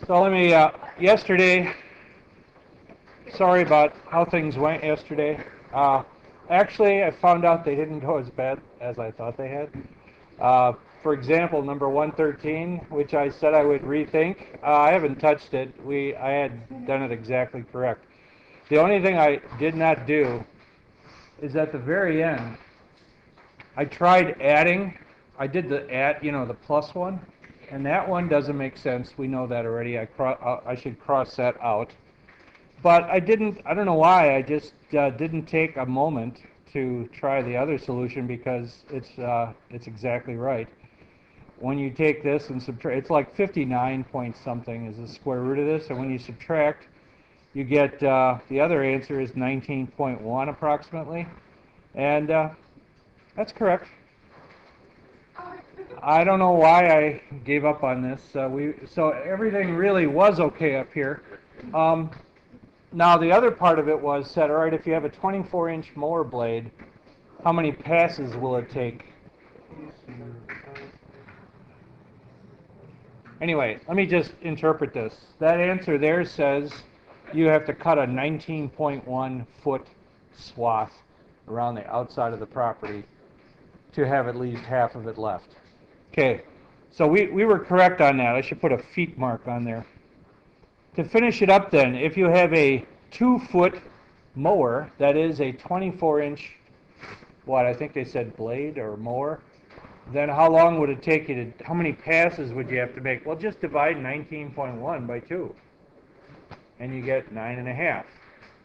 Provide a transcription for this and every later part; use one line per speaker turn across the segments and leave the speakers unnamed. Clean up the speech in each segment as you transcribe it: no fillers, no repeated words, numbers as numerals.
So let me, yesterday, sorry about how things went yesterday. Actually, I found out they didn't go as bad as I thought they had. For example, number 113, which I said I would rethink, I haven't touched it. I had done it exactly correct. The only thing I did not do is at the very end, I tried adding. I did the add, the plus one, and that one doesn't make sense. We know that already. I should cross that out. But I didn't, I don't know why, I just didn't take a moment to try the other solution because it's exactly right. When you take this and subtract, it's like 59 point something is the square root of this, and when you subtract, you get, the other answer is 19.1 approximately, and that's correct. I don't know why I gave up on this. So everything really was okay up here. Now the other part of it was said, all right, if you have a 24-inch mower blade, how many passes will it take? Anyway, let me just interpret this. That answer there says you have to cut a 19.1 foot swath around the outside of the property to have at least half of it left. Okay, so we were correct on that. I should put a feet mark on there. To finish it up then, if you have a 2-foot mower, that is a 24-inch, I think they said blade or mower, then how long would it take you how many passes would you have to make? Well, just divide 19.1 by 2, and you get 9.5.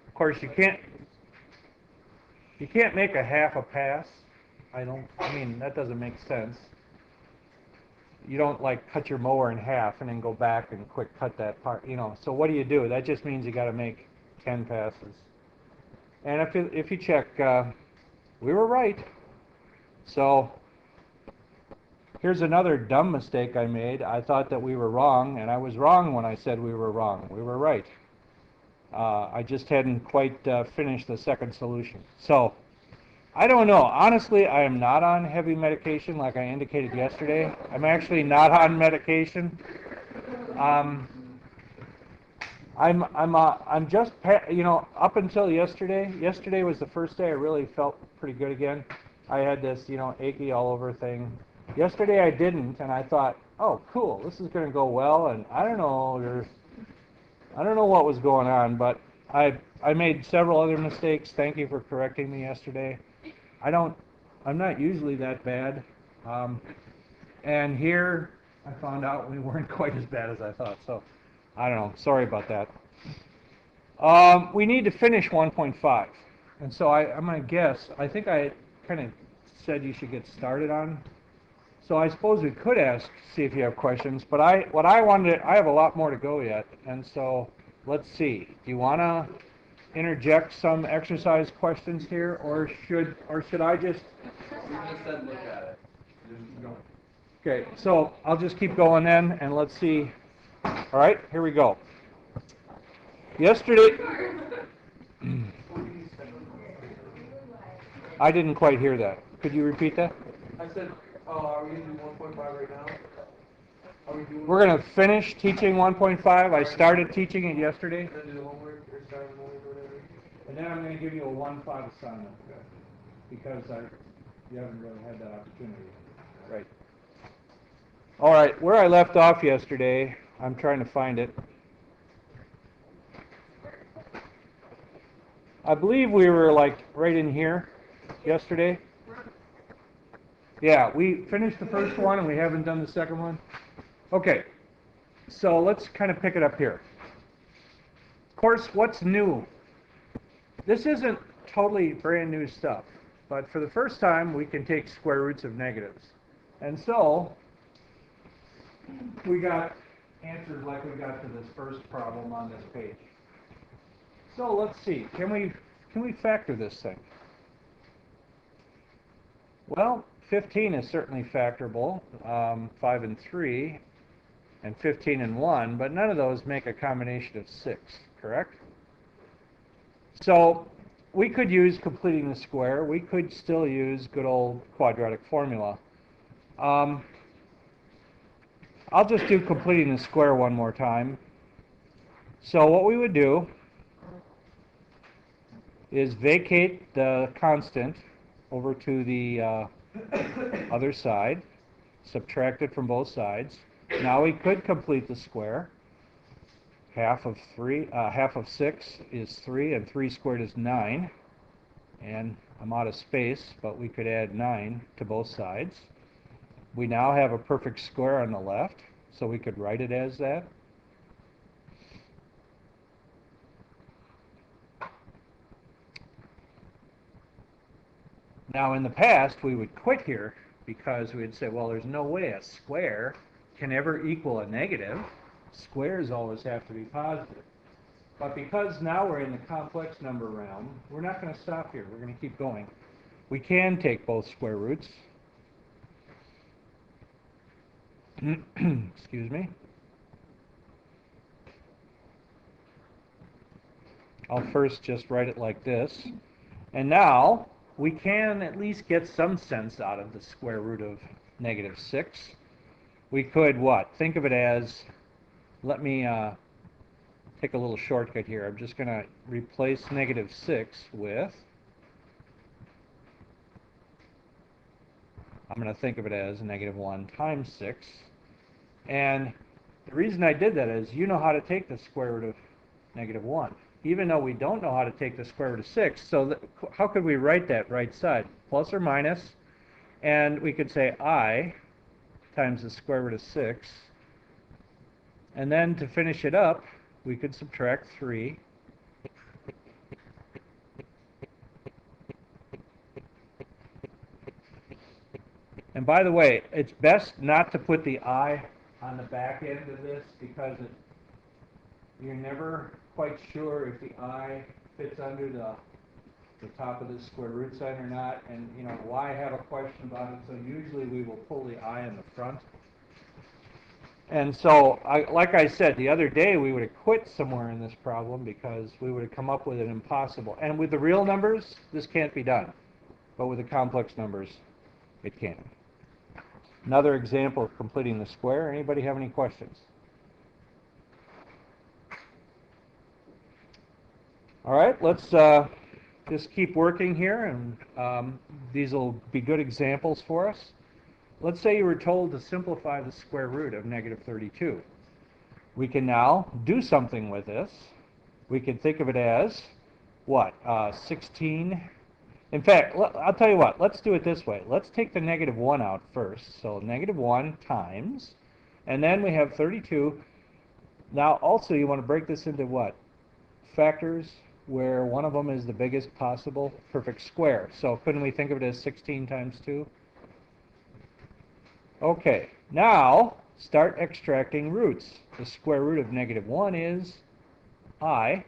Of course, you can't make a half a pass. That doesn't make sense. You don't like cut your mower in half and then go back and quick cut that part, So what do? That just means you got to make 10 passes. And if you check, we were right. So here's another dumb mistake I made. I thought that we were wrong, and I was wrong when I said we were wrong. We were right. I just hadn't quite finished the second solution. So I don't know. Honestly, I am not on heavy medication like I indicated yesterday. I'm actually not on medication. I'm just, up until yesterday. Yesterday was the first day I really felt pretty good again. I had this, achy all over thing. Yesterday I didn't, and I thought, oh, cool, this is going to go well. And I don't know what was going on, but I made several other mistakes. Thank you for correcting me yesterday. I'm not usually that bad. And here I found out we weren't quite as bad as I thought. So I don't know. Sorry about that. We need to finish 1.5. And so I'm going to guess. I think I kind of said you should get started on. So I suppose we could see if you have questions. But I have a lot more to go yet. And so let's see. Do you want to interject some exercise questions here, or should I just?
You just said look at it. Just go.
Okay, so I'll just keep going then, and let's see. All right, here we go. Yesterday, I didn't quite hear that. Could you repeat that?
I said, are we going to do 1.5 right now?
We're going to finish teaching 1.5. I started teaching it yesterday.
Then do the homework or start homework or whatever.
And then I'm going to give you a 1.5 assignment, because you haven't really had that opportunity. Right. All right, where I left off yesterday, I'm trying to find it. I believe we were like right in here yesterday. Yeah, we finished the first one and we haven't done the second one. Okay, so let's kind of pick it up here. Of course, what's new? This isn't totally brand new stuff, but for the first time we can take square roots of negatives. And so we got answers like we got to this first problem on this page. So let's see, can we factor this thing? Well, 15 is certainly factorable, 5 and 3, and 15 and 1, but none of those make a combination of 6, correct? So we could use completing the square. We could still use good old quadratic formula. I'll just do completing the square one more time. So what we would do is vacate the constant over to the other side, subtract it from both sides. Now we could complete the square. Half of 6 is 3, and 3 squared is 9. And I'm out of space, but we could add 9 to both sides. We now have a perfect square on the left, so we could write it as that. Now in the past, we would quit here because we'd say, well, there's no way a square can ever equal a negative. Squares always have to be positive. But because now we're in the complex number realm, we're not going to stop here. We're going to keep going. We can take both square roots. Excuse me. I'll first just write it like this. And now we can at least get some sense out of the square root of negative 6. We could what? Think of it as, let me take a little shortcut here. I'm just going to replace negative 6 with, I'm going to think of it as negative 1 times 6. And the reason I did that is you know how to take the square root of negative 1. Even though we don't know how to take the square root of 6, so how could we write that right side? Plus or minus, and we could say I times the square root of 6. And then to finish it up, we could subtract 3. And by the way, it's best not to put the I on the back end of this because you're never quite sure if the I fits under the top of this square root sign or not. And you know, why have a question about it? So usually we will pull the I in the front. And so, like I said, the other day we would have quit somewhere in this problem because we would have come up with an impossible. And with the real numbers, this can't be done. But with the complex numbers, it can. Another example of completing the square. Anybody have any questions? All right, let's just keep working here, and these will be good examples for us. Let's say you were told to simplify the square root of negative 32. We can now do something with this. We can think of it as, what, 16. In fact, I'll tell you what, let's do it this way. Let's take the negative 1 out first. So negative 1 times, and then we have 32. Now also you want to break this into what? Factors where one of them is the biggest possible perfect square. So couldn't we think of it as 16 times 2? Okay, now start extracting roots. The square root of negative 1 is I.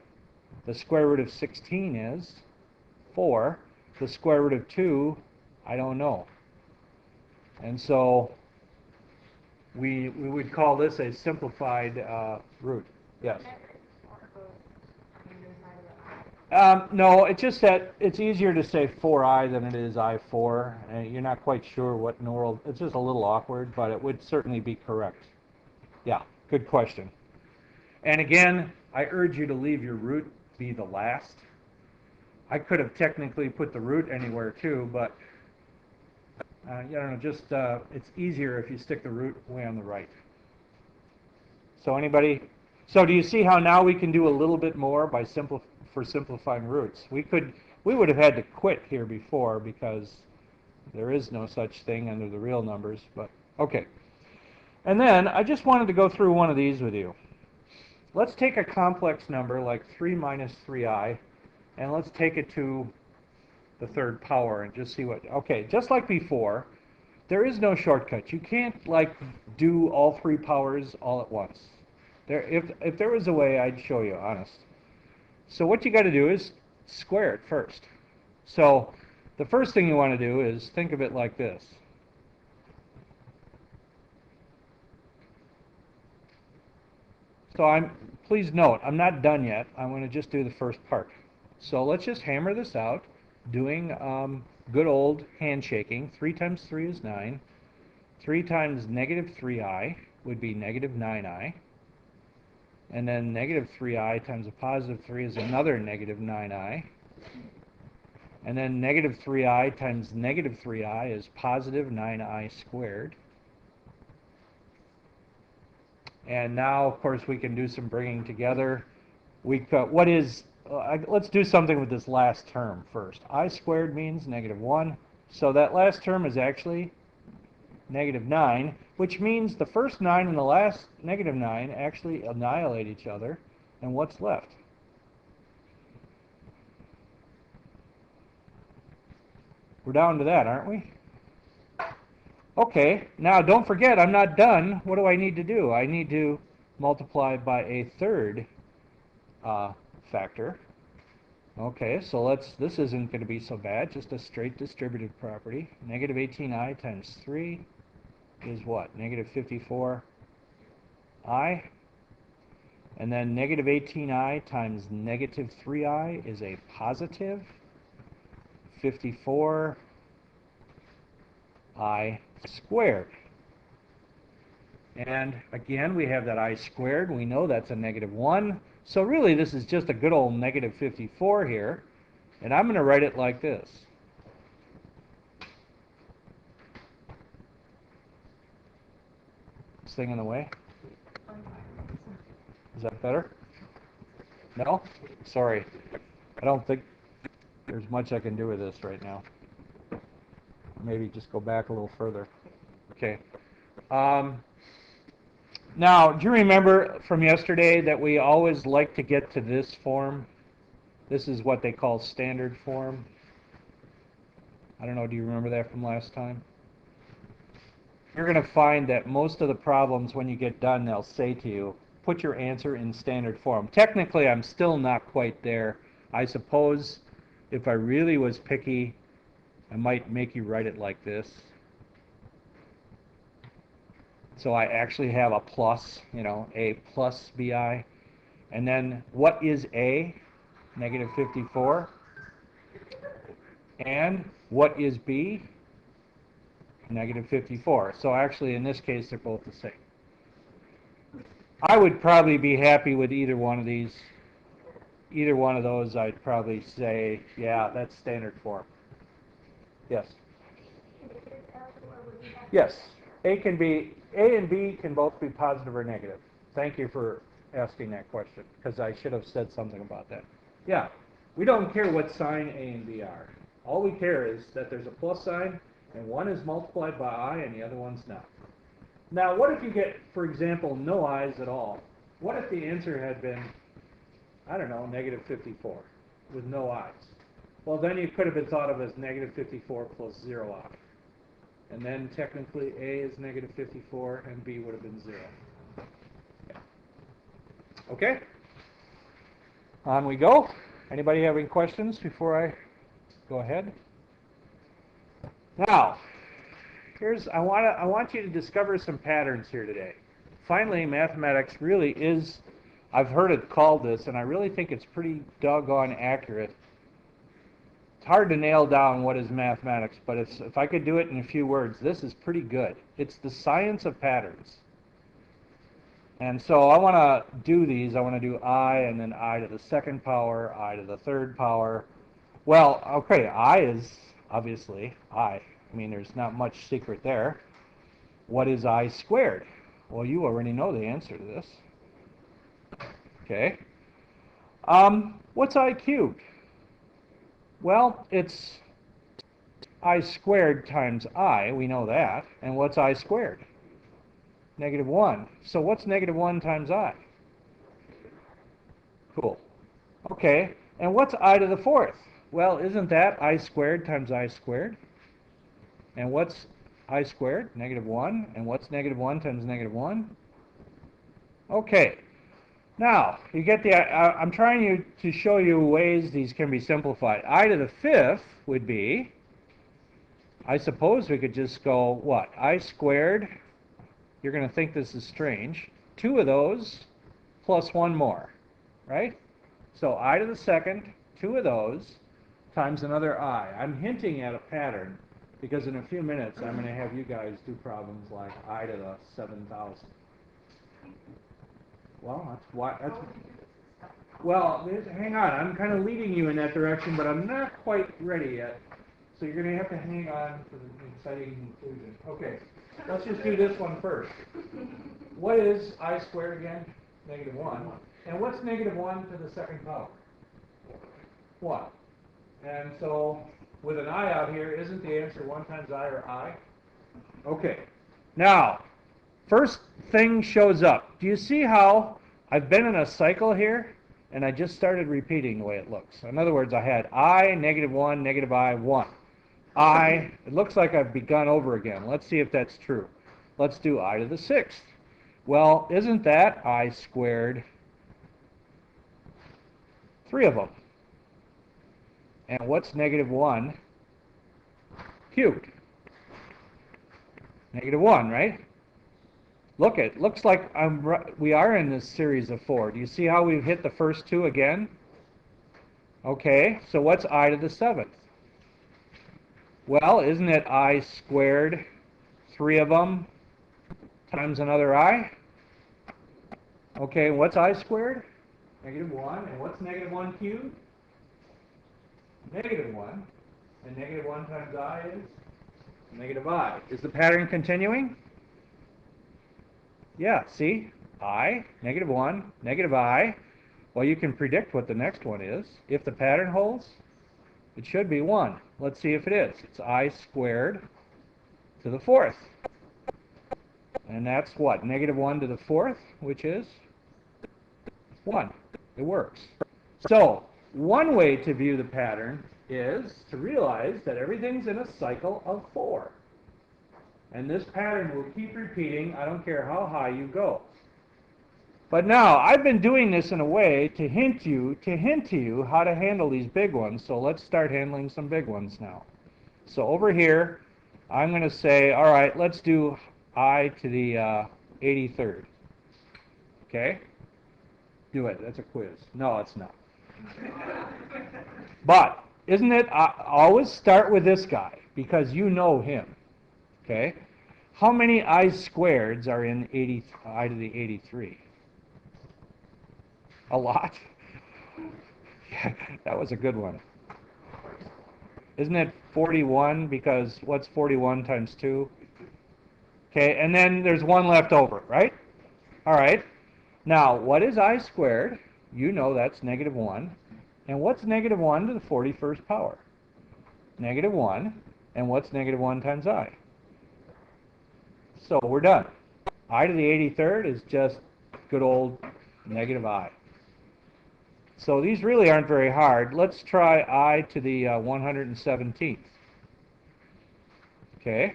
The square root of 16 is 4. The square root of 2, I don't know. And so we would call this a simplified root. Yes? No, it's just that it's easier to say 4i than it is I4. And you're not quite sure what in the world. It's just a little awkward, but it would certainly be correct. Yeah, good question. And again, I urge you to leave your root be the last. I could have technically put the root anywhere too, but you know, just it's easier if you stick the root way on the right. So anybody? So do you see how now we can do a little bit more by simplifying roots? We would have had to quit here before because there is no such thing under the real numbers. But okay. And then I just wanted to go through one of these with you. Let's take a complex number like 3 minus 3i. And let's take it to the third power and just see what, okay, just like before, there is no shortcut. You can't like do all 3 powers all at once. If there was a way, I'd show you, honest. So what you got to do is square it first. So the first thing you want to do is think of it like this. So please note, I'm not done yet. I'm going to just do the first part. So let's just hammer this out, doing good old handshaking. 3 times 3 is 9. 3 times negative 3i would be negative 9i. And then negative 3i times a positive 3 is another negative 9i. And then negative 3i times negative 3i is positive 9i squared. And now, of course, we can do some bringing together. Let's do something with this last term first. I squared means negative 1. So that last term is actually negative 9, which means the first 9 and the last negative 9 actually annihilate each other. And what's left? We're down to that, aren't we? Okay, now don't forget, I'm not done. What do I need to do? I need to multiply by a third factor. Okay, so this isn't going to be so bad, just a straight distributive property. Negative 18i times 3 is what? Negative 54i. And then negative 18i times negative 3i is a positive 54i squared. And again, we have that I squared. We know that's a negative 1. So really, this is just a good old negative 54 here. And I'm going to write it like this. This thing in the way? Is that better? No? Sorry. I don't think there's much I can do with this right now. Maybe just go back a little further. Okay. Now, do you remember from yesterday that we always like to get to this form? This is what they call standard form. I don't know, do you remember that from last time? You're going to find that most of the problems, when you get done, they'll say to you, put your answer in standard form. Technically, I'm still not quite there. I suppose if I really was picky, I might make you write it like this. So I actually have a plus, a plus bi. And then what is a? Negative 54. And what is b? Negative 54. So actually, in this case, they're both the same. I would probably be happy with either one of these. Either one of those, I'd probably say, yeah, that's standard form. Yes? Yes. A and B can both be positive or negative. Thank you for asking that question, because I should have said something about that. Yeah, we don't care what sign A and B are. All we care is that there's a plus sign, and one is multiplied by I, and the other one's not. Now, what if you get, for example, no i's at all? What if the answer had been, I don't know, negative 54, with no i's? Well, then you could have been thought of as negative 54 plus 0 I. And then technically A is negative 54 and B would have been 0. Yeah. Okay? On we go. Anybody have any questions before I go ahead? Now, I want you to discover some patterns here today. Finally, mathematics really is, I've heard it called this, and I really think it's pretty doggone accurate. It's hard to nail down what is mathematics, but if I could do it in a few words, this is pretty good. It's the science of patterns. And so I want to do these. I want to do I and then I to the second power, I to the third power. Well, okay, I is obviously I. I mean, there's not much secret there. What is I squared? Well, you already know the answer to this. Okay. What's I cubed? Well, it's I squared times I. We know that. And what's I squared? Negative 1. So what's negative 1 times I? Cool. Okay. And what's I to the fourth? Well, isn't that I squared times I squared? And what's I squared? Negative 1. And what's negative 1 times negative 1? Okay. Now, you get the, I'm trying to show you ways these can be simplified. I to the fifth would be, I suppose we could just go, what? I squared, you're going to think this is strange, 2 of those plus 1 more, right? So I to the second, 2 of those, times another I. I'm hinting at a pattern, because in a few minutes I'm going to have you guys do problems like I to the 7,000. Well, that's why. Well, hang on. I'm kind of leading you in that direction, but I'm not quite ready yet. So you're going to have to hang on for the exciting conclusion. Okay, let's just do this one first. What is I squared again? -1. And what's -1 to the second power? 1. And so with an I out here, isn't the answer 1 times I or I? Okay. Now, first thing shows up. Do you see how I've been in a cycle here? And I just started repeating the way it looks. In other words, I had I, -1, -I, 1. It looks like I've begun over again. Let's see if that's true. Let's do I to the 6th. Well, isn't that I squared 3 of them? And what's -1 cubed? -1, right? Look, it looks like we are in this series of 4. Do you see how we've hit the first 2 again? Okay, so what's I to the 7th? Well, isn't it I squared 3 of them times another I? Okay, what's I squared? -1. And what's -1 cubed? -1. And -1 times I is -I. Is the pattern continuing? Yeah, see? I, -1, -I. Well, you can predict what the next one is. If the pattern holds, it should be 1. Let's see if it is. It's I squared to the 4th. And that's what? -1 to the 4th, which is 1. It works. So, one way to view the pattern is to realize that everything's in a cycle of 4. And this pattern will keep repeating, I don't care how high you go. But now, I've been doing this in a way to hint to you how to handle these big ones. So let's start handling some big ones now. So over here, I'm going to say, all right, let's do I to the 83rd. Okay? Do it. That's a quiz. No, it's not. But isn't it, always start with this guy because you know him. Okay? How many I squareds are in I to the 83? A lot? Yeah, that was a good one. Isn't it 41? Because what's 41 times 2? Okay, and then there's 1 left over, right? All right. Now, what is I squared? You know that's -1. And what's -1 to the 41st power? -1. And what's -1 times I? So we're done. I to the 83rd is just good old -I. So these really aren't very hard. Let's try I to the 117th. Okay.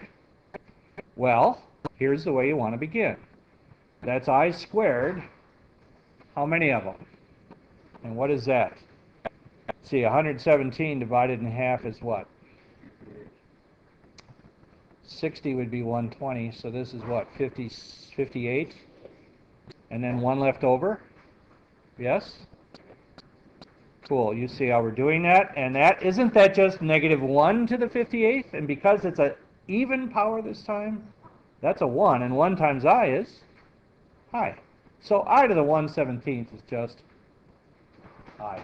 Well, here's the way you want to begin. That's I squared. How many of them? And what is that? See, 117 divided in half is what? 60 would be 120, so this is what, 58? And then 1 left over? Yes? Cool, you see how we're doing that? And isn't that just -1 to the 58th? And because it's an even power this time, that's a 1, and 1 times I is I. So I to the 117th is just I.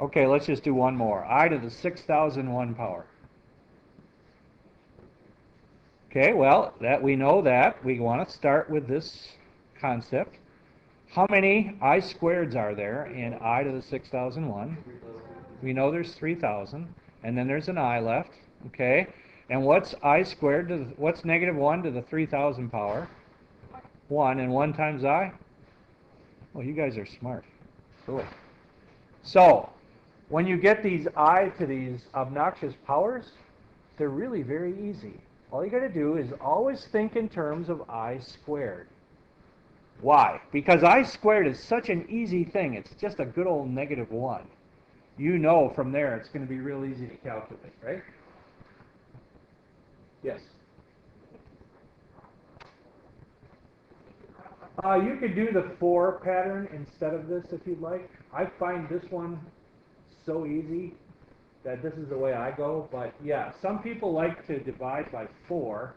Okay, let's just do one more. I to the 6001 power. Okay, well, that we know that. We want to start with this concept. How many I squareds are there in I to the 6001? We know there's 3,000. And then there's an I left. Okay, and what's I squared to what's -1 to the 3,000 power? 1, and 1 times I? Well, you guys are smart. Cool. So, when you get these I to these obnoxious powers, they're really very easy. All you got to do is always think in terms of I squared. Why? Because I squared is such an easy thing. It's just a good old -1. You know from there it's going to be real easy to calculate, right? Yes? You could do the 4 pattern instead of this if you'd like. I find this one so easy. that this is the way I go, but yeah, some people like to divide by 4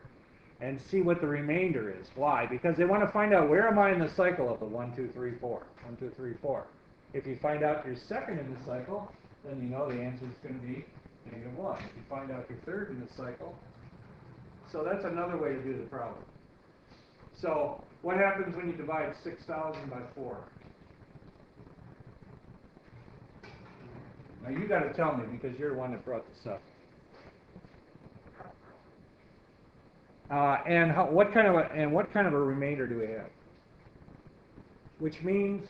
and see what the remainder is. Why? Because they want to find out where am I in the cycle of the 1, 2, 3, 4. 1, 2, 3, 4. If you find out you're second in the cycle, then you know the answer is going to be -1. If you find out you're third in the cycle, so that's another way to do the problem. So what happens when you divide 6,000 by 4? Now you got to tell me because you're the one that brought this up. What kind of a remainder do we have? Which means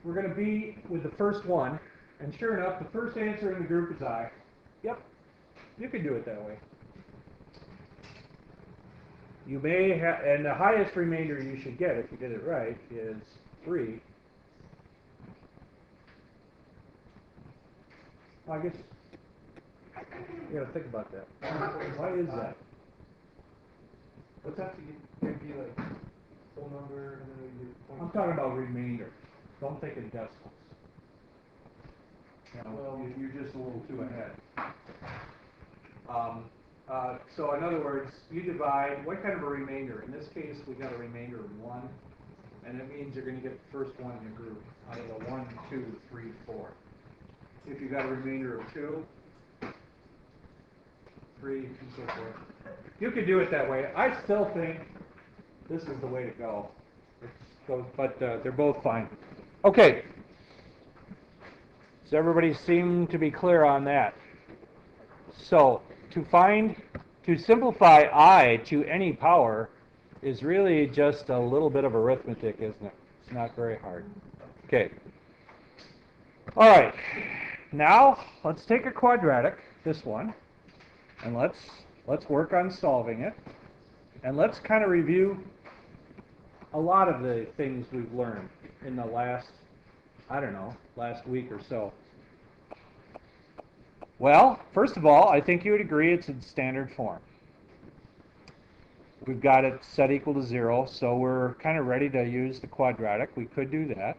we're going to be with the first one, and sure enough, the first answer in the group is I. Yep, you can do it that way. You may have, and the highest remainder you should get if you did it right is 3. Well, I guess you got to think about that. Why is that?
What's that? It'd be like whole number and then we do point.
I'm talking about remainder. Don't think in decimals. You know,
Well,
you're just a little too ahead. So in other words, you divide, what kind of a remainder? In this case, we got a remainder of 1, and it means you're going to get the first one in the group out of the 1, 2, 3, 4. If you got a remainder of 2, 3, and so forth. You could do it that way. I still think this is the way to go. But they're both fine. Okay. Does everybody seem to be clear on that? So to simplify I to any power is really just a little bit of arithmetic, isn't it? It's not very hard. Okay. All right. Now let's take a quadratic, this one, and let's work on solving it. And let's kind of review a lot of the things we've learned in the last week or so. Well, first of all, I think you would agree it's in standard form. We've got it set equal to 0, so we're kind of ready to use the quadratic. We could do that.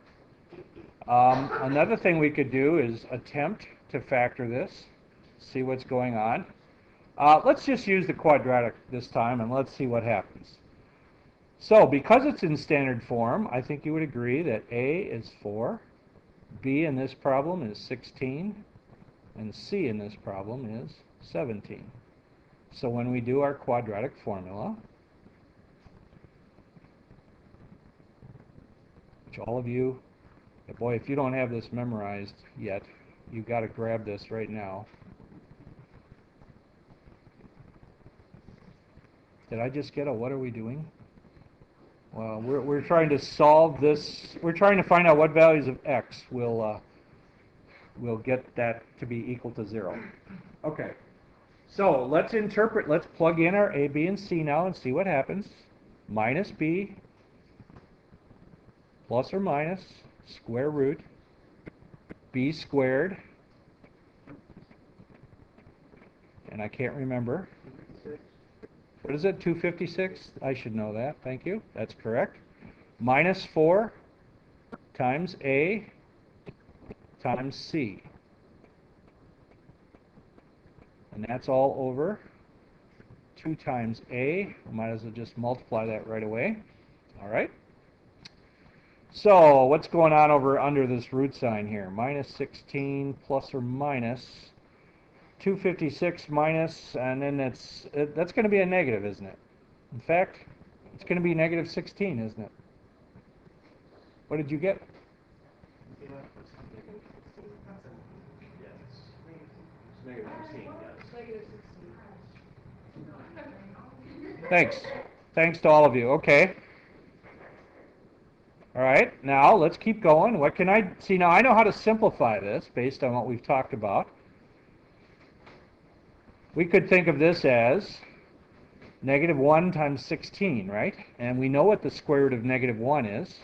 Another thing we could do is attempt to factor this, see what's going on. Let's just use the quadratic this time, and let's see what happens. So, because it's in standard form, I think you would agree that A is 4, B in this problem is 16, and C in this problem is 17. So when we do our quadratic formula, which all of you, boy, if you don't have this memorized yet, you've got to grab this right now. Did I just get a what are we doing? Well, we're trying to solve this. We're trying to find out what values of x will get that to be equal to 0. Okay. So let's plug in our a, b, and c now and see what happens. Minus b plus or minus square root b squared, and I can't remember. What is it, 256? I should know that. Thank you. That's correct. Minus 4 times a times c. And that's all over 2 times a. I might as well just multiply that right away. All right. So what's going on over under this root sign here? Minus 16 plus or minus 256 minus, and then that's going to be a negative, isn't it? In fact, it's going to be negative 16, isn't it? What did you get?
Yeah, it's negative 16, yes.
Thanks to all of you. Okay. All right, now let's keep going. What can I see? Now I know how to simplify this based on what we've talked about. We could think of this as negative 1 times 16, right? And we know what the square root of negative 1 is.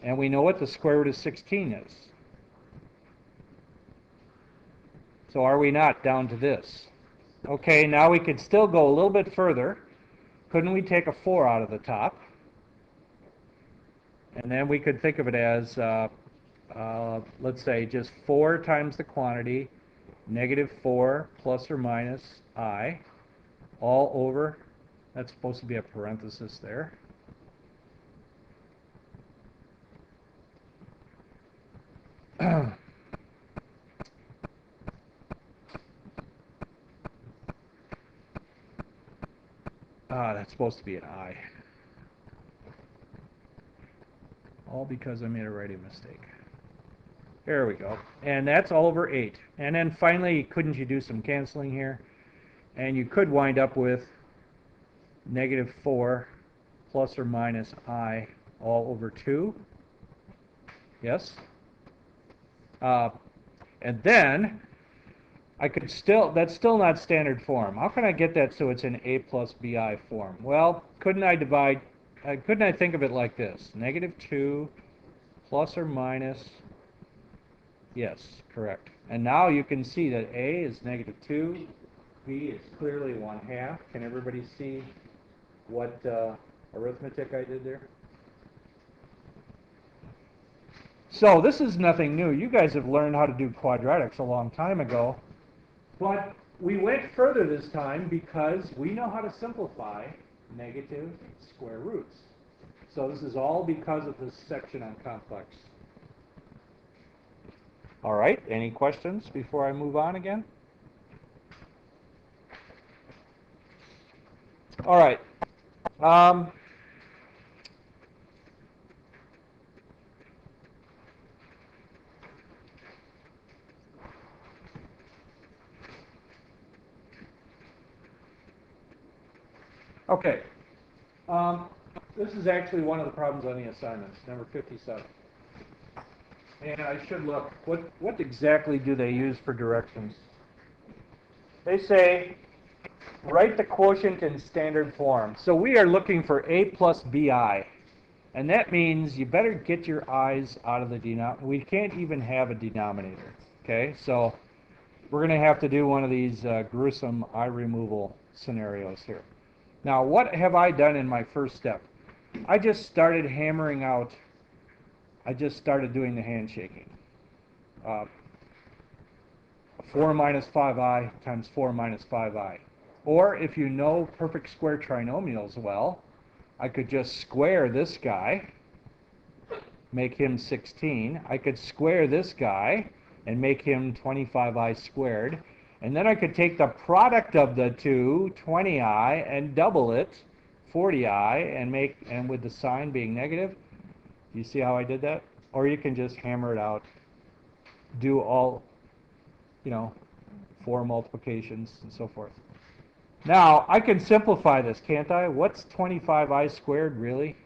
And we know what the square root of 16 is. So are we not down to this? Okay, now we could still go a little bit further. Couldn't we take a 4 out of the top? And then we could think of it as let's say just 4 times the quantity, negative 4 plus or minus I, all over, that's supposed to be a parenthesis there. That's supposed to be an I. All because I made a writing mistake. There we go. And that's all over 8. And then finally, couldn't you do some canceling here? And you could wind up with negative 4 plus or minus I all over 2. Yes? And then I could still, that's still not standard form. How can I get that so it's in A plus BI form? Well, couldn't I think of it like this? Negative 2 plus or minus, yes, correct. And now you can see that A is negative 2, B is clearly 1/2. Can everybody see what arithmetic I did there? So this is nothing new. You guys have learned how to do quadratics a long time ago. But we went further this time because we know how to simplify negative square roots. So this is all because of this section on complex. All right, any questions before I move on again? All right. Okay. This is actually one of the problems on the assignments, number 57. And I should look, what exactly do they use for directions? They say, write the quotient in standard form. So we are looking for A plus BI. And that means you better get your I's out of the denominator. We can't even have a denominator. Okay, so we're going to have to do one of these gruesome I removal scenarios here. Now, what have I done in my first step? I just started hammering out, I just started doing the handshaking. 4 minus 5i times 4 minus 5i. Or if you know perfect square trinomials well, I could just square this guy, make him 16. I could square this guy and make him 25i squared. And then I could take the product of the two, 20i, and double it, 40i, and with the sign being negative. You see how I did that? Or you can just hammer it out, do all, 4 multiplications and so forth. Now, I can simplify this, can't I? What's 25i squared, really?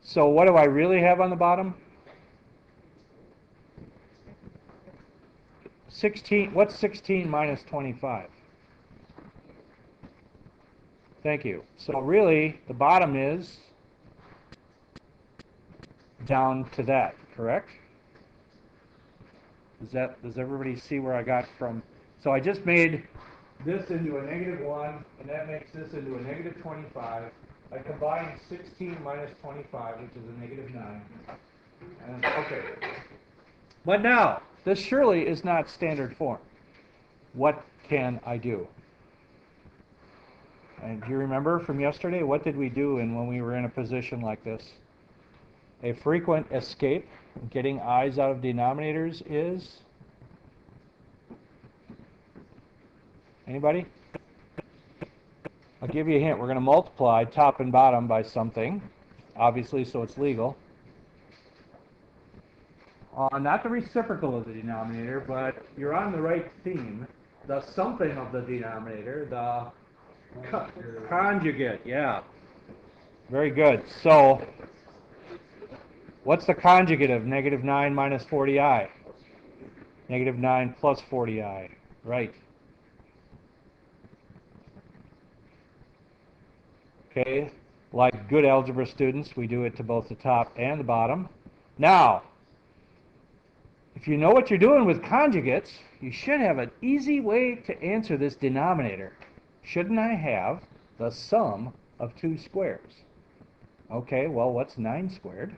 So what do I really have on the bottom? 16. What's 16 minus 25? Thank you. So really, the bottom is down to that, correct? Does everybody see where I got from? So I just made this into a negative 1, and that makes this into a negative 25. I combined 16 minus 25, which is a negative 9. And, okay. But now, this surely is not standard form. What can I do? And do you remember from yesterday, what did we do when we were in a position like this? A frequent escape, getting i's out of denominators is? Anybody? I'll give you a hint. We're going to multiply top and bottom by something, obviously, so it's legal. Not the reciprocal of the denominator, but you're on the right theme. The something of the denominator, the conjugate, yeah. Very good. So, what's the conjugate of negative 9 minus 40i? Negative 9 plus 40i, right. Okay, like good algebra students, we do it to both the top and the bottom. Now, if you know what you're doing with conjugates, you should have an easy way to answer this denominator. Shouldn't I have the sum of 2 squares? Okay, well, what's 9 squared?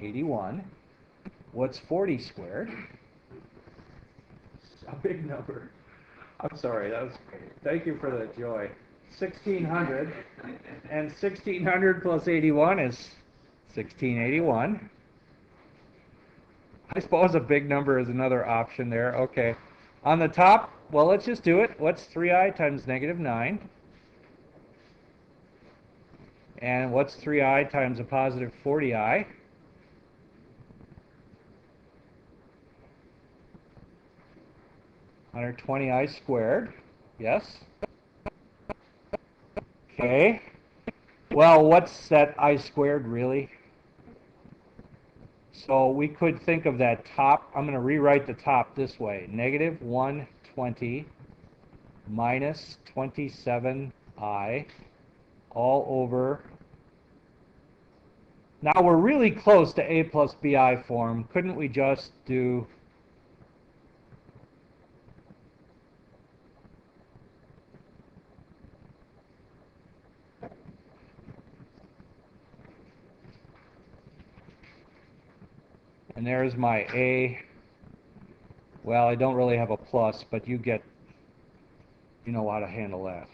81. What's 40 squared?
A big number.
I'm sorry, thank you for the joy. 1600, and 1600 plus 81 is 1681. I suppose a big number is another option there. Okay. On the top, well, let's just do it. What's 3i times negative 9? And what's 3i times a positive 40i? 120i squared. Yes? Okay. Well, what's that I squared really? So we could think of that top. I'm going to rewrite the top this way. Negative 120 minus 27i all over. Now we're really close to a plus bi form. Couldn't we just do and there's my a. Well, I don't really have a plus, but you know how to handle that.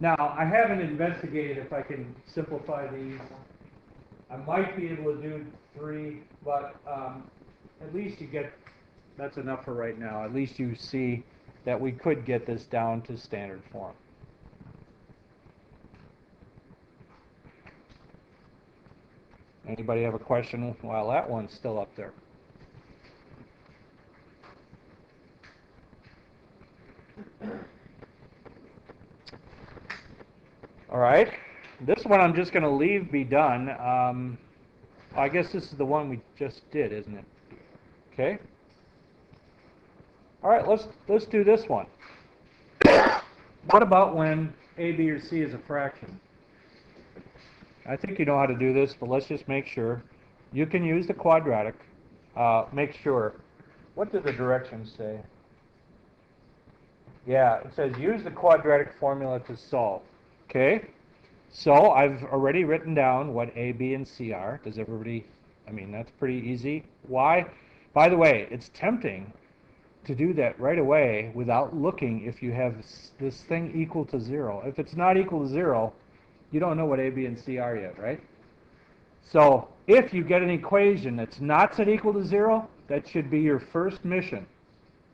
Now, I haven't investigated if I can simplify these. I might be able to do 3, but at least that's enough for right now. At least you see that we could get this down to standard form. Anybody have a question while that one's still up there? All right. This one I'm just going to leave be done. I guess this is the one we just did, isn't it? Okay. All right, let's do this one. What about when a, b, or c is a fraction? I think you know how to do this, but let's just make sure. You can use the quadratic. Make sure. What do the directions say? Yeah, it says use the quadratic formula to solve. Okay? So I've already written down what a, b, and c are. Does everybody, I mean, that's pretty easy. Why? By the way, it's tempting to do that right away without looking if you have this thing equal to 0. If it's not equal to 0, you don't know what a, b, and c are yet, right? So if you get an equation that's not set equal to 0, that should be your first mission.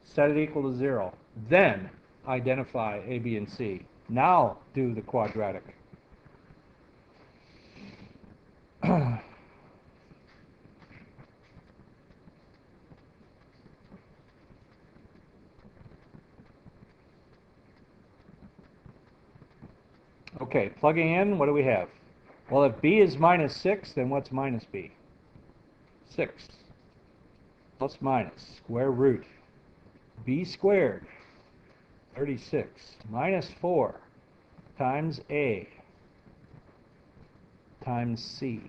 Set it equal to 0. Then identify a, b, and c. Now do the quadratic. Okay, plugging in, what do we have? Well, if b is minus 6, then what's minus b? 6 plus minus square root b squared, 36, minus 4 times a times c.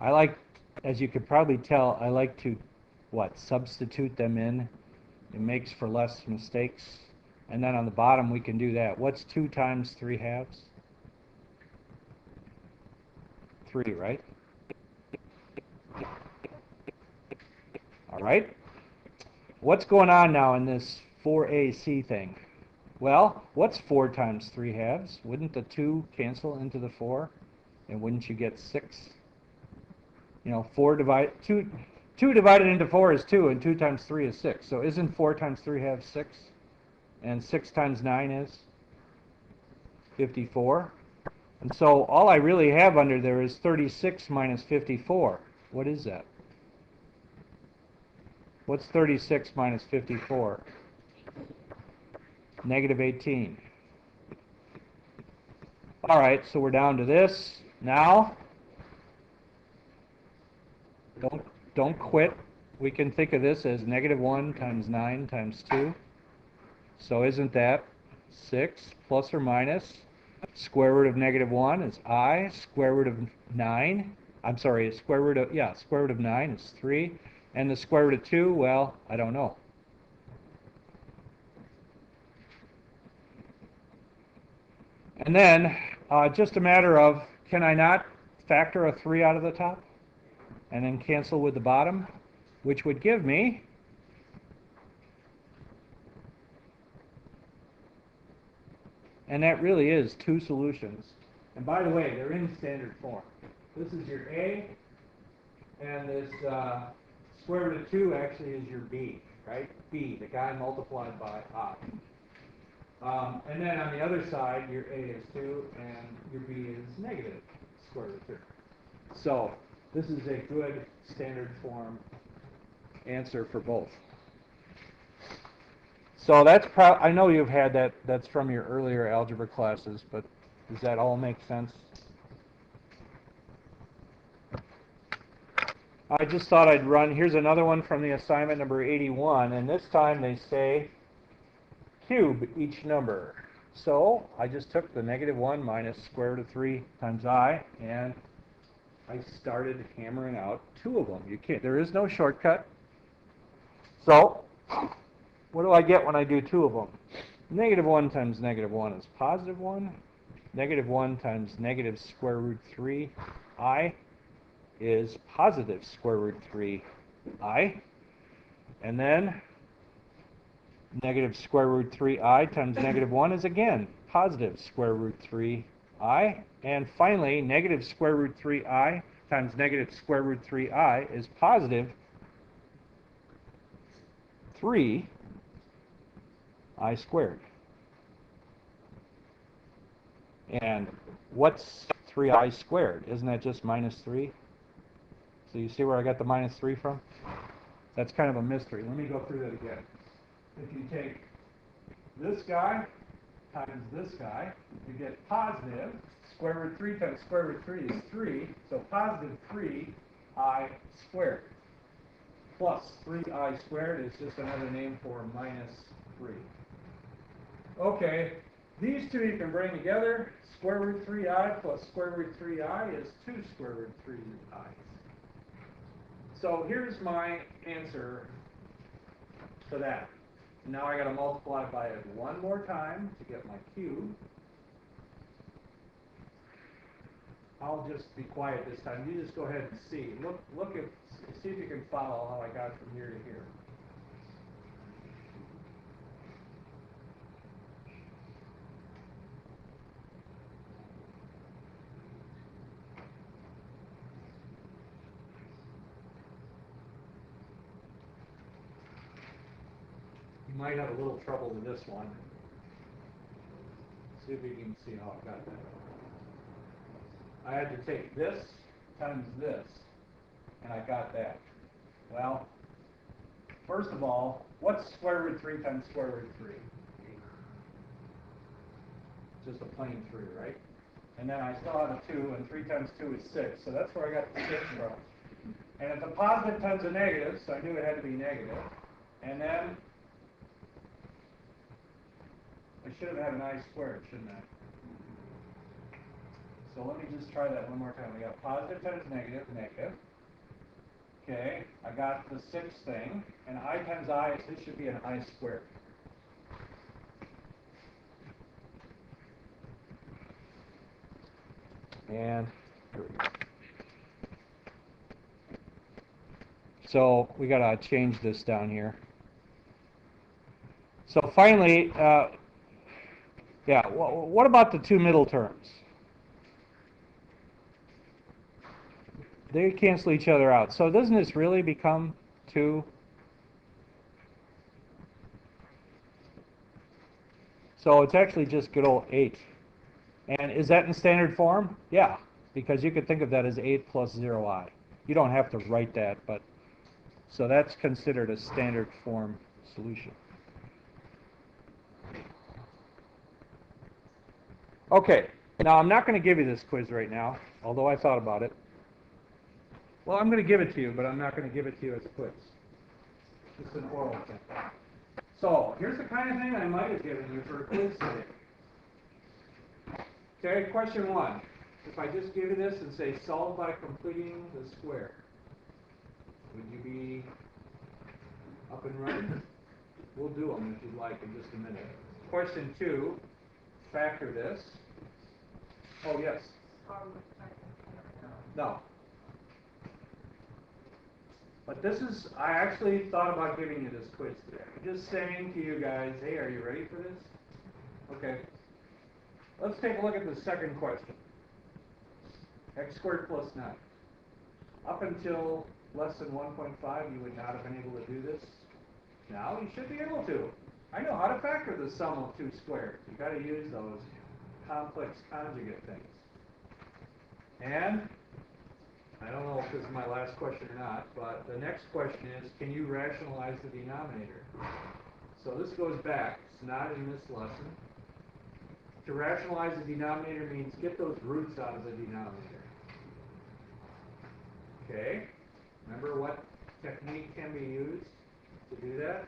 I like, as you could probably tell, I like to, substitute them in. It makes for less mistakes. And then on the bottom, we can do that. What's 2 times 3 halves? 3, right? All right. What's going on now in this 4ac thing? Well, what's 4 times 3 halves? Wouldn't the 2 cancel into the 4? And wouldn't you get 6? 2 divided into 4 is 2, and 2 times 3 is 6. So isn't 4 times 3 halves 6? And 6 times 9 is 54. And so all I really have under there is 36 minus 54. What is that? What's 36 minus 54? Negative 18. All right, so we're down to this. Now, don't quit. We can think of this as negative 1 times 9 times 2. So isn't that 6 plus or minus? Square root of negative 1 is I. Square root of 9. I'm sorry, square root of 9 is 3. And the square root of 2, well, I don't know. And then, just a matter of, can I not factor a 3 out of the top, and then cancel with the bottom, which would give me and that really is 2 solutions. And by the way, they're in standard form. This is your A, and this square root of 2 actually is your B, right? B, the guy multiplied by I. And then on the other side, your A is 2, and your B is negative square root of 2. So this is a good standard form answer for both. So that's I know you've had that. That's from your earlier algebra classes, but does that all make sense? I just thought I'd run. Here's another one from the assignment number 81, and this time they say cube each number. So I just took the -1 minus square root of 3 times I, and I started hammering out 2 of them. You can't. There is no shortcut. So what do I get when I do 2 of them? -1 times -1 is +1. -1 times negative square root 3i is positive square root 3i. And then negative square root 3i times -1 is again positive square root 3i. And finally, negative square root 3i times negative square root 3i is positive 3i squared. And what's 3i squared? Isn't that just -3? So you see where I got the -3 from? That's kind of a mystery. Let me go through that again. If you take this guy times this guy, you get positive square root 3 times square root 3 is 3, so positive 3i squared. Plus 3i squared is just another name for -3. Okay, these two you can bring together. Square root 3i plus square root 3i is 2 square root 3i. So here's my answer to that. Now I got to multiply by it one more time to get my cube. I'll just be quiet this time. You just go ahead and see. Look at, see if you can follow how I got from here to here. You might have a little trouble with this one. See if you can see how I got that. I had to take this times this, and I got that. Well, first of all, what's square root 3 times square root 3? Just a plain 3, right? And then I still have a 2, and 3 times 2 is 6, so that's where I got the 6 from. And it's a positive times a negative, so I knew it had to be negative. And then I should have had an I squared, shouldn't I? So let me just try that one more time. We got positive times negative, negative. Okay, I got the 6 thing, and I times I, this should be an I squared. And here we go. So we got to change this down here. So finally, yeah, what about the 2 middle terms? They cancel each other out. So doesn't this really become 2? So it's actually just good old 8. And is that in standard form? Yeah, because you could think of that as 8 plus 0i. You don't have to write that, but so that's considered a standard form solution. Okay, now I'm not going to give you this quiz right now, although I thought about it. Well, I'm going to give it to you, but I'm not going to give it to you as a quiz. It's an oral thing. So here's the kind of thing I might have given you for a quiz today. Okay, question 1. If I just give you this and say solve by completing the square, would you be up and running? We'll do them if you'd like in just a minute. Question 2, factor this. Oh, yes. No. But this is, I actually thought about giving you this quiz today. I'm just saying to you guys, hey, are you ready for this? Okay. Let's take a look at the second question. X squared plus 9. Up until less than 1.5, you would not have been able to do this. Now you should be able to. I know how to factor the sum of two squares. You've got to use those complex conjugate things. And I don't know if this is my last question or not, but the next question is, can you rationalize the denominator? So this goes back. It's not in this lesson. To rationalize the denominator means get those roots out of the denominator. Okay? Remember what technique can be used to do that?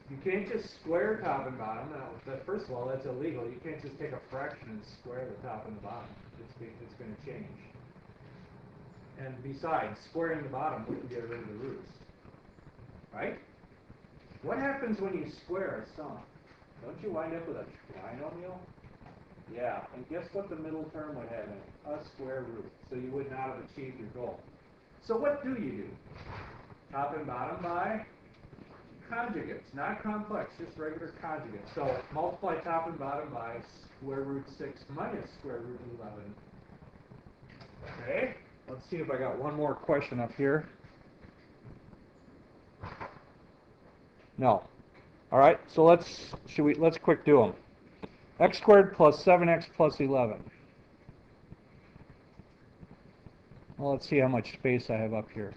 You can't just square top and bottom. Now, first of all, that's illegal. You can't just take a fraction and square the top and the bottom. It's going to change. And besides, squaring the bottom wouldn't get rid of the roots. Right? What happens when you square a sum? Don't you wind up with a trinomial? Yeah, and guess what the middle term would have in it? A square root. So you would not have achieved your goal. So what do you do? Top and bottom by conjugates, not complex, just regular conjugates. So multiply top and bottom by square root 6 minus square root 11. Okay, let's see if I got one more question up here. No. All right, so let's quick do them. X squared plus 7x plus 11. Well, let's see how much space I have up here.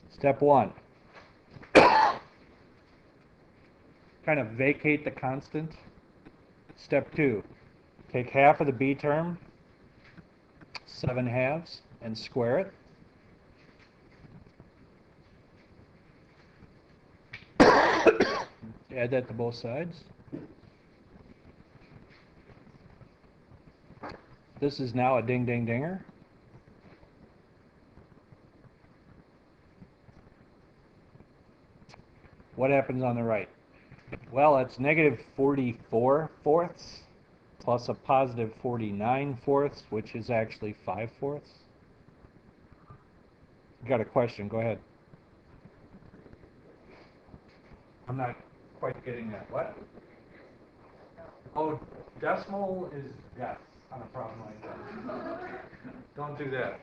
Step 1. Kind of vacate the constant. Step 2. Take half of the b term, 7/2, and square it. Add that to both sides. This is now a ding-ding-dinger. What happens on the right? Well, it's negative 44 fourths plus a positive 49 fourths, which is actually 5 fourths. You got a question? Go ahead. I'm not quite getting that. What? Oh, decimal is death on a problem like that. Don't do that.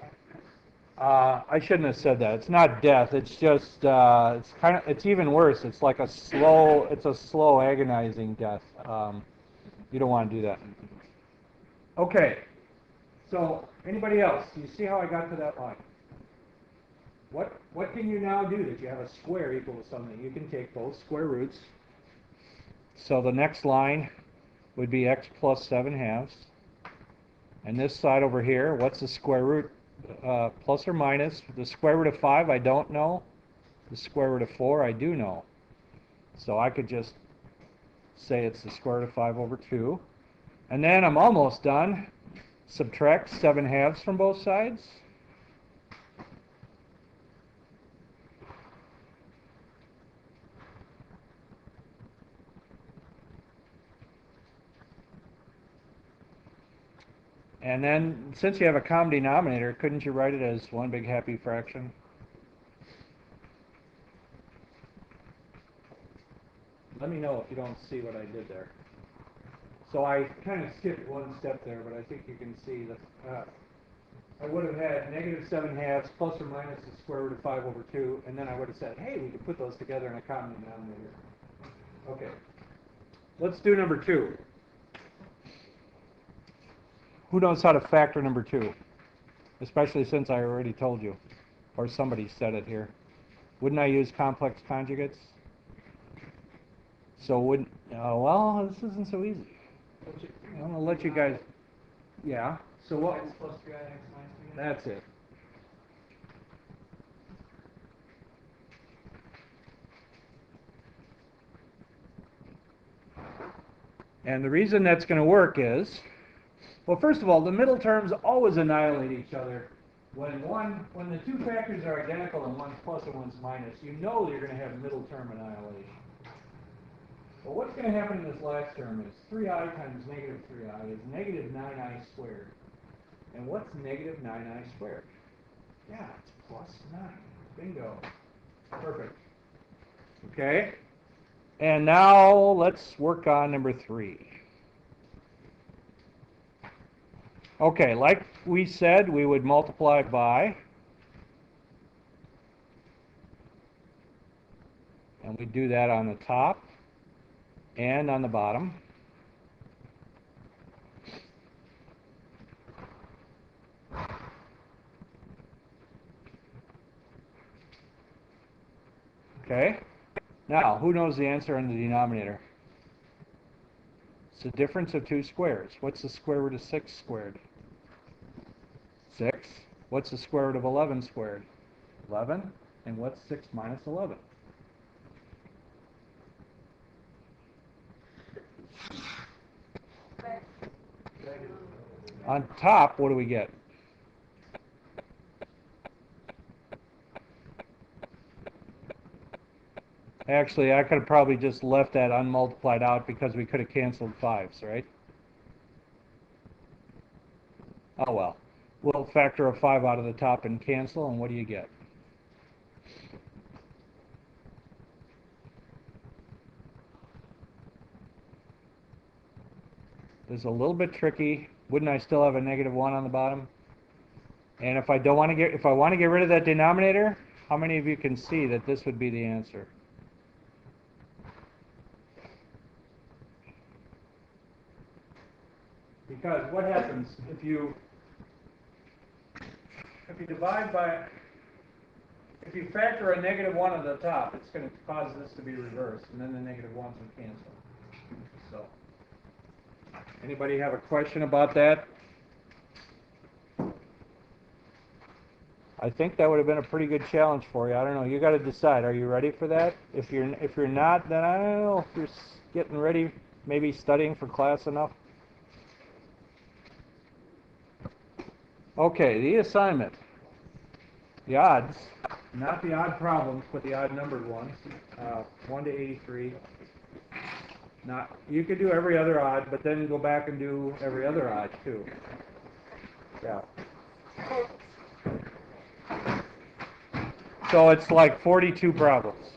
I shouldn't have said that. It's not death. It's just it's even worse. It's like a slow agonizing death. You don't want to do that. Okay. So anybody else? Do you see how I got to that line? What can you now do that you have a square equal to something? You can take both square roots. So the next line would be x plus 7/2. And this side over here, what's the square root? Plus or minus. The square root of 5, I don't know. The square root of 4, I do know. So I could just say it's the square root of 5 over 2. And then I'm almost done. Subtract 7/2 from both sides. And then, since you have a common denominator, couldn't you write it as one big happy fraction? Let me know if you don't see what I did there. So I kind of skipped one step there, but I think you can see that I would have had negative 7/2 plus or minus the square root of 5 over 2, and then I would have said, hey, we could put those together in a common denominator. Okay. Let's do number 2. Who knows how to factor number 2? Especially since I already told you, or somebody said it here. Wouldn't I use complex conjugates? So wouldn't, well, this isn't so easy. I'm going to let you guys, yeah. So what?
X plus 3i, x minus 3i.
That's it. And the reason that's going to work is, well, first of all, the middle terms always annihilate each other. When the two factors are identical and one's plus and one's minus, you know you're going to have middle term annihilation. Well, what's going to happen in this last term is 3i times negative 3i is negative 9i squared. And what's negative 9i squared? Yeah, it's plus 9. Bingo. Perfect. Okay. And now let's work on number 3. Okay, like we said, we would multiply by, and we do that on the top and on the bottom. Okay. Now, who knows the answer in the denominator? It's the difference of two squares. What's the square root of 6 squared? 6. What's the square root of 11 squared? 11. And what's 6 minus 11? On top, what do we get? Actually, I could have probably just left that unmultiplied out because we could have canceled 5s, right? Oh well. We'll factor a 5 out of the top and cancel, and what do you get? This is a little bit tricky. Wouldn't I still have a negative 1 on the bottom? And if I want to get rid of that denominator, how many of you can see that this would be the answer? Because what happens if you divide by, if you factor a negative 1 on the top, it's going to cause this to be reversed, and then the negative 1s will cancel. So, anybody have a question about that? I think that would have been a pretty good challenge for you. I don't know. You got to decide. Are you ready for that? If you're not, then I don't know if you're getting ready, maybe studying for class enough. Okay, the assignment. The odds, not the odd problems, but the odd numbered ones. 1 to 83. You could do every other odd, but then go back and do every other odd too. Yeah. So it's like 42 problems.